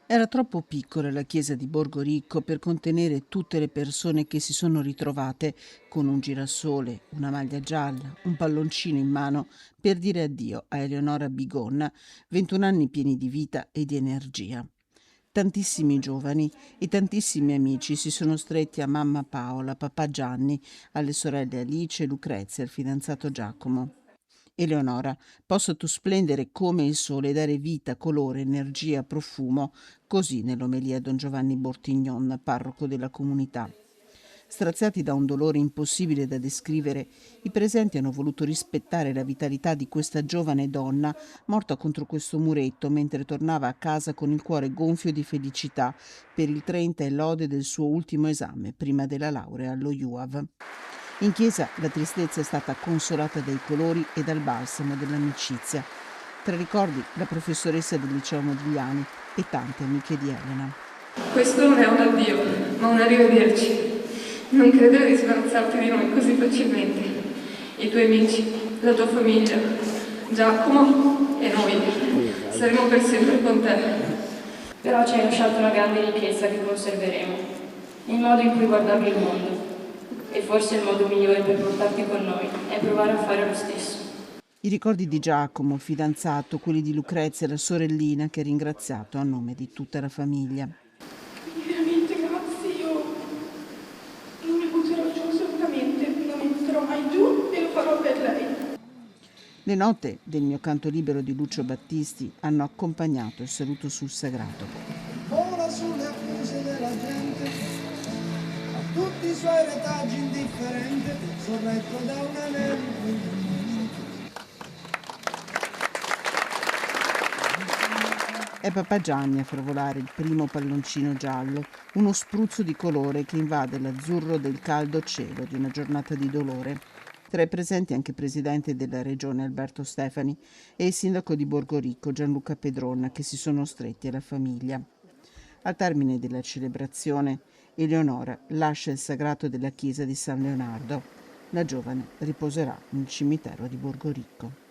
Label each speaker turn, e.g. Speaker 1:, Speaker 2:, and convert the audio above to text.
Speaker 1: Era troppo piccola la chiesa di Borgoricco per contenere tutte le persone che si sono ritrovate con un girasole, una maglia gialla, un palloncino in mano per dire addio a Eleonora Bigonna, 21 anni pieni di vita e di energia. Tantissimi giovani e tantissimi amici si sono stretti a mamma Paola, papà Gianni, alle sorelle Alice e Lucrezia, al fidanzato Giacomo. Eleonora, possa tu splendere come il sole e dare vita, colore, energia, profumo, così nell'omelia Don Giovanni Bortignon, parroco della comunità. Straziati da un dolore impossibile da descrivere, i presenti hanno voluto rispettare la vitalità di questa giovane donna morta contro questo muretto mentre tornava a casa con il cuore gonfio di felicità per il 30 e lode del suo ultimo esame prima della laurea allo UAV. In chiesa la tristezza è stata consolata dai colori e dal balsamo dell'amicizia. Tra ricordi la professoressa del liceo Modigliani e tante amiche di Elena.
Speaker 2: Questo non è un addio, ma un arrivederci. Non credere di sbarazzarti di noi così facilmente. I tuoi amici, la tua famiglia, Giacomo e noi saremo per sempre con te.
Speaker 3: Però ci hai lasciato una grande ricchezza che conserveremo, il modo in cui guardavi il mondo. E forse il modo migliore per portarti con noi è provare a fare lo stesso.
Speaker 1: I ricordi di Giacomo, il fidanzato, quelli di Lucrezia e la sorellina che ha ringraziato a nome di tutta la famiglia.
Speaker 4: Veramente grazie, io non mi butterò giù assolutamente, non mi butterò mai giù e lo farò per lei.
Speaker 1: Le note del mio canto libero di Lucio Battisti hanno accompagnato il saluto sul sagrato.
Speaker 5: Vola sulle accuse della gente, a tutti i suoi retaggi indifferente, sorretto da un anello.
Speaker 1: È papà Gianni a far volare il primo palloncino giallo, uno spruzzo di colore che invade l'azzurro del caldo cielo di una giornata di dolore. Tra i presenti anche il presidente della regione Alberto Stefani e il sindaco di Borgoricco Gianluca Pedronna, che si sono stretti alla famiglia. Al termine della celebrazione, Eleonora lascia il sagrato della chiesa di San Leonardo. La giovane riposerà nel cimitero di Borgoricco.